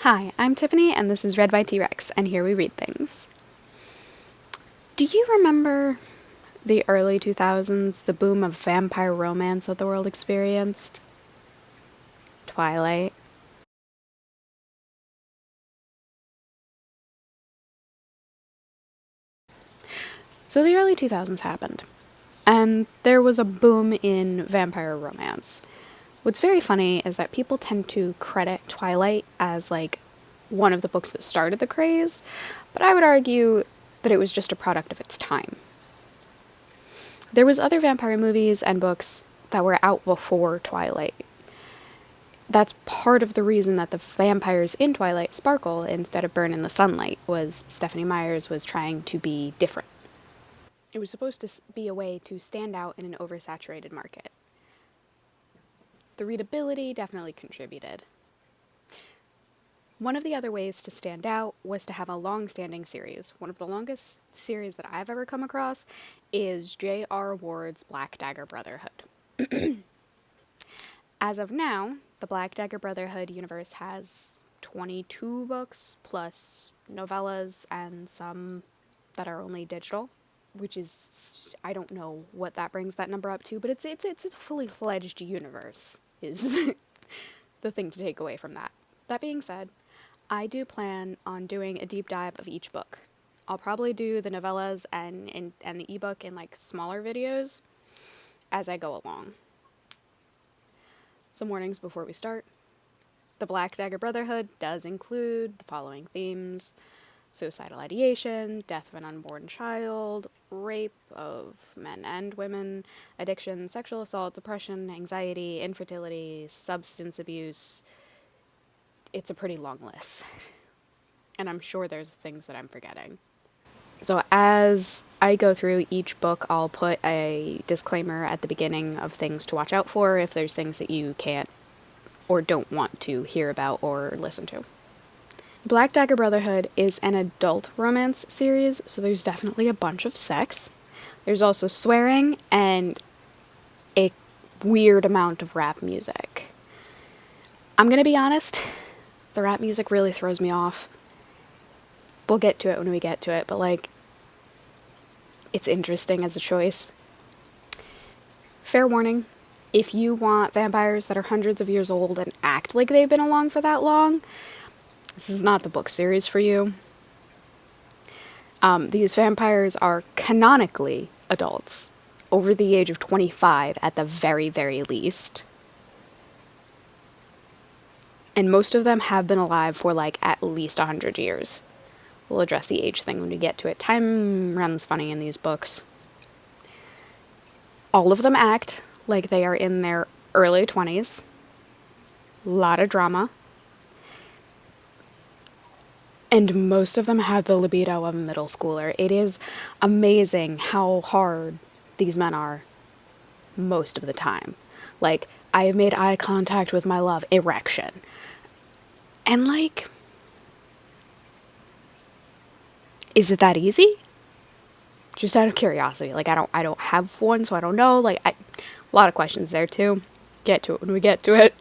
Hi, I'm Tiffany, and this is Read by T-Rex, and here we read things. Do you remember the early 2000s, the boom of vampire romance that the world experienced? Twilight. So the early 2000s happened, and there was a boom in vampire romance. What's very funny is that people tend to credit Twilight as, one of the books that started the craze, but I would argue that it was just a product of its time. There was other vampire movies and books that were out before Twilight. That's part of the reason that the vampires in Twilight sparkle instead of burn in the sunlight, was Stephenie Meyers was trying to be different. It was supposed to be a way to stand out in an oversaturated market. The readability definitely contributed. One of the other ways to stand out was to have a long-standing series. One of the longest series that I've ever come across is J.R. Ward's Black Dagger Brotherhood. As of now, the Black Dagger Brotherhood universe has 22 books, plus novellas and some that are only digital, which is, I don't know what that brings that number up to, but it's a fully fledged universe, is the thing to take away from that. That being said, I do plan on doing a deep dive of each book. I'll probably do the novellas and the ebook in smaller videos as I go along. Some warnings before we start. The Black Dagger Brotherhood does include the following themes: suicidal ideation, death of an unborn child, rape of men and women, addiction, sexual assault, depression, anxiety, infertility, substance abuse. It's a pretty long list. And I'm sure there's things that I'm forgetting. So as I go through each book, I'll put a disclaimer at the beginning of things to watch out for if there's things that you can't or don't want to hear about or listen to. Black Dagger Brotherhood is an adult romance series, so there's definitely a bunch of sex. There's also swearing and a weird amount of rap music. I'm gonna be honest, the rap music really throws me off. We'll get to it when we get to it, but it's interesting as a choice. Fair warning, if you want vampires that are hundreds of years old and act like they've been along for that long, this is not the book series for you. These vampires are canonically adults, over the age of 25 at the very, very least. And most of them have been alive for at least 100 years. We'll address the age thing when we get to it. Time runs funny in these books. All of them act like they are in their early 20s. A lot of drama. And most of them have the libido of a middle schooler. It is amazing how hard these men are most of the time. I have made eye contact with my love. Erection. And is it that easy? Just out of curiosity. I don't have one, so I don't know. A lot of questions there too. Get to it when we get to it.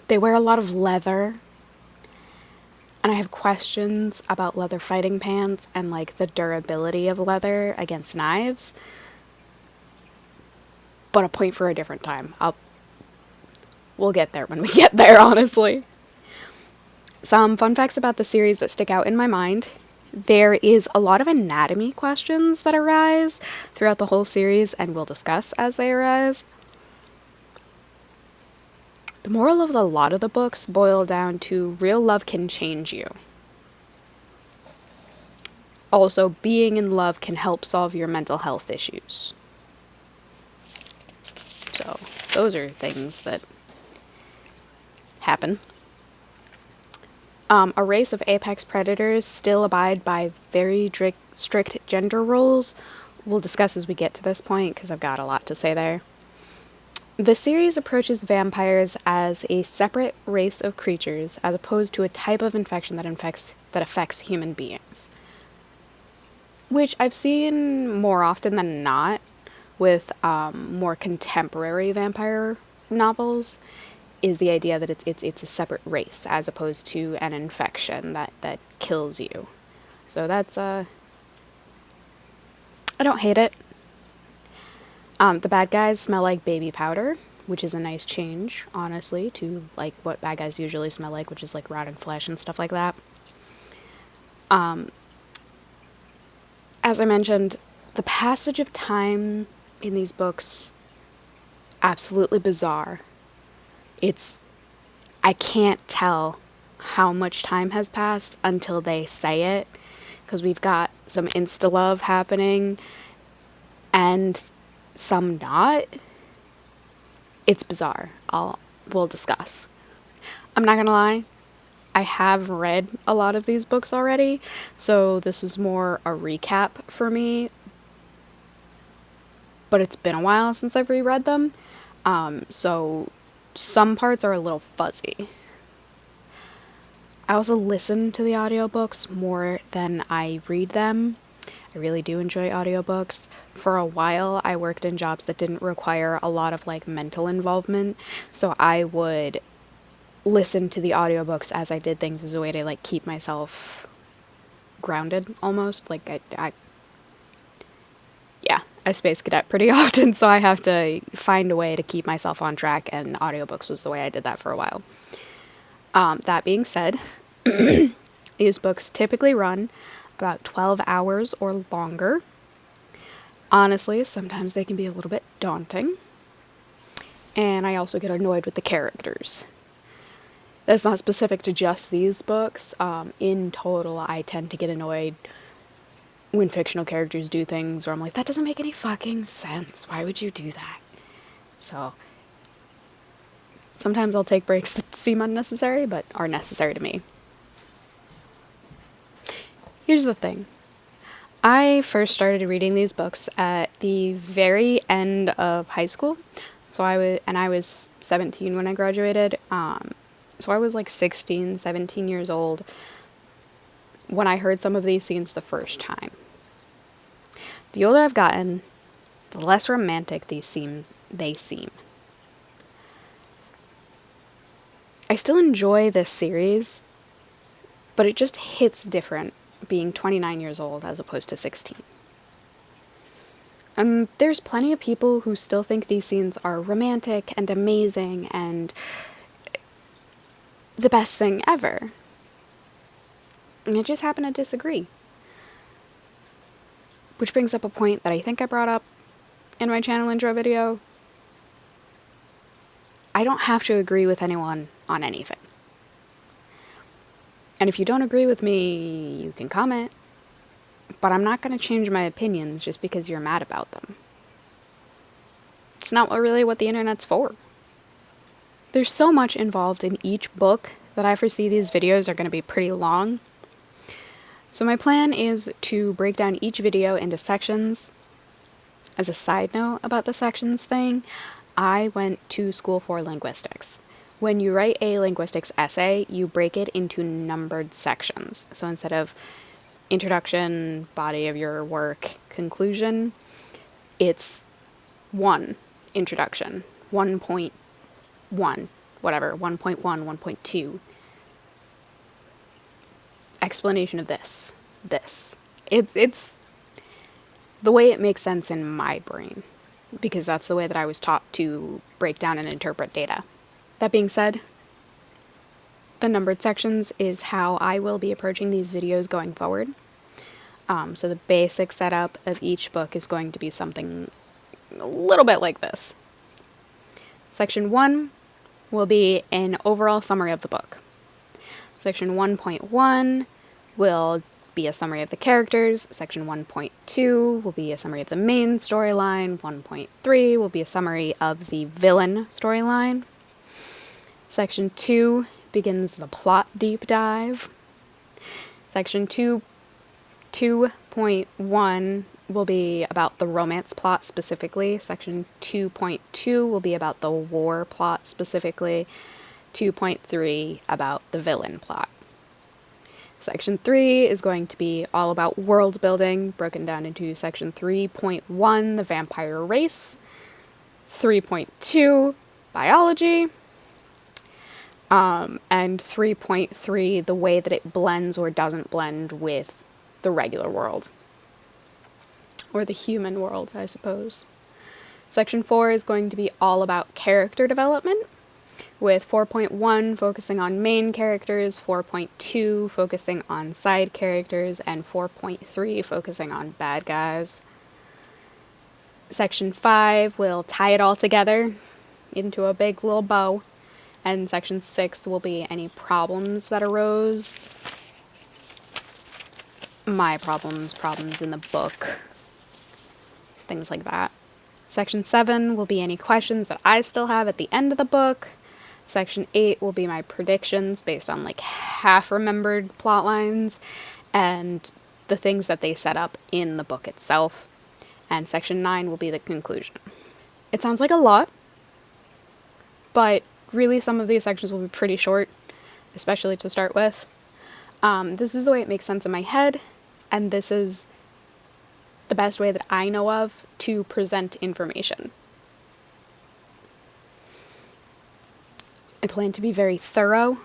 They wear a lot of leather. And I have questions about leather fighting pants and the durability of leather against knives. But a point for a different time. We'll get there when we get there, honestly. Some fun facts about the series that stick out in my mind. There is a lot of anatomy questions that arise throughout the whole series, and we'll discuss as they arise. The moral of a lot of the books boil down to real love can change you. Also, being in love can help solve your mental health issues. So, those are things that happen. A race of apex predators still abide by very strict gender roles. We'll discuss as we get to this point, because I've got a lot to say there. The series approaches vampires as a separate race of creatures, as opposed to a type of infection that affects human beings. Which I've seen more often than not with more contemporary vampire novels, is the idea that it's a separate race as opposed to an infection that kills you. So that's I don't hate it. The bad guys smell like baby powder, which is a nice change, honestly, to like what bad guys usually smell like, which is like rotten flesh and stuff like that. As I mentioned, the passage of time in these books, absolutely bizarre. I can't tell how much time has passed until they say it, because we've got some insta-love happening and some not. It's bizarre. We'll discuss. I'm not gonna lie, I have read a lot of these books already, so this is more a recap for me, but it's been a while since I've reread them, so some parts are a little fuzzy. I also listen to the audiobooks more than I read them. I really do enjoy audiobooks. For a while, I worked in jobs that didn't require a lot of like mental involvement, so I would listen to the audiobooks as I did things as a way to like keep myself grounded almost. Like I space cadet pretty often, so I have to find a way to keep myself on track, and audiobooks was the way I did that for a while. That being said, these books typically run about 12 hours or longer. Honestly, sometimes they can be a little bit daunting. And I also get annoyed with the characters. That's not specific to just these books. In total, I tend to get annoyed when fictional characters do things where I'm like, that doesn't make any fucking sense. Why would you do that? So sometimes I'll take breaks that seem unnecessary, but are necessary to me. Here's the thing. I first started reading these books at the very end of high school. So I was 17 when I graduated. So I was like 16, 17 years old when I heard some of these scenes the first time. The older I've gotten, the less romantic they seem. I still enjoy this series, but it just hits different being 29 years old as opposed to 16. And there's plenty of people who still think these scenes are romantic and amazing and the best thing ever. And I just happen to disagree. Which brings up a point that I think I brought up in my channel intro video. I don't have to agree with anyone on anything. And if you don't agree with me, you can comment. But I'm not going to change my opinions just because you're mad about them. It's not really what the internet's for. There's so much involved in each book that I foresee these videos are going to be pretty long. So my plan is to break down each video into sections. As a side note about the sections thing, I went to school for linguistics. When you write a linguistics essay, you break it into numbered sections. So instead of introduction, body of your work, conclusion, it's 1, introduction, 1.1, whatever, 1.1, 1.2, explanation of this. It's the way it makes sense in my brain, because that's the way that I was taught to break down and interpret data. That being said, the numbered sections is how I will be approaching these videos going forward. So the basic setup of each book is going to be something a little bit like this. Section 1 will be an overall summary of the book. Section 1.1 will be a summary of the characters. Section 1.2 will be a summary of the main storyline. 1.3 will be a summary of the villain storyline. Section 2 begins the plot deep dive. Section 2.1 will be about the romance plot specifically. Section 2.2 will be about the war plot specifically. 2.3 about the villain plot. Section 3 is going to be all about world building, broken down into Section 3.1, the vampire race. 3.2, biology. and 3.3, the way that it blends or doesn't blend with the regular world. Or the human world, I suppose. Section 4 is going to be all about character development, with 4.1 focusing on main characters, 4.2 focusing on side characters, and 4.3 focusing on bad guys. Section 5 will tie it all together into a big little bow, and Section 6 will be any problems that arose. My problems in the book, things like that. Section 7 will be any questions that I still have at the end of the book. Section 8 will be my predictions based on like half-remembered plot lines and the things that they set up in the book itself. And Section 9 will be the conclusion. It sounds like a lot, but really some of these sections will be pretty short, especially to start with. This is the way it makes sense in my head, and this is the best way that I know of to present information. I plan to be very thorough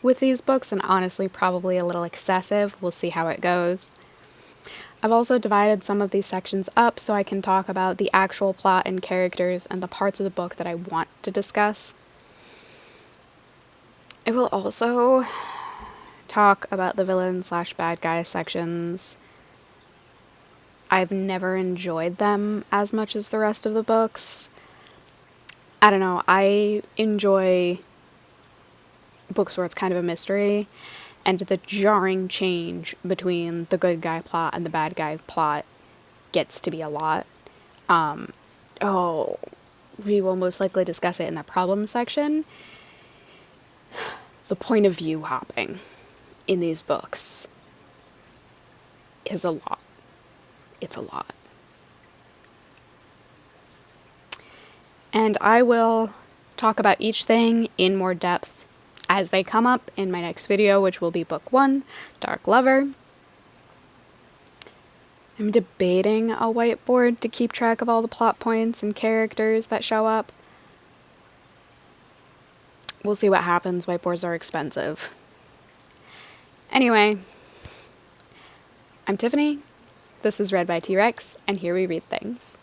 with these books, and honestly probably a little excessive. We'll see how it goes. I've also divided some of these sections up so I can talk about the actual plot and characters and the parts of the book that I want to discuss. I will also talk about the villain/bad guy sections. I've never enjoyed them as much as the rest of the books. I don't know, I enjoy books where it's kind of a mystery, and the jarring change between the good guy plot and the bad guy plot gets to be a lot. We will most likely discuss it in the problem section. The point of view hopping in these books is a lot. It's a lot. And I will talk about each thing in more depth as they come up in my next video, which will be Book 1, Dark Lover. I'm debating a whiteboard to keep track of all the plot points and characters that show up. We'll see what happens. Whiteboards are expensive. Anyway, I'm Tiffany. This is Read by T-Rex, and here we read things.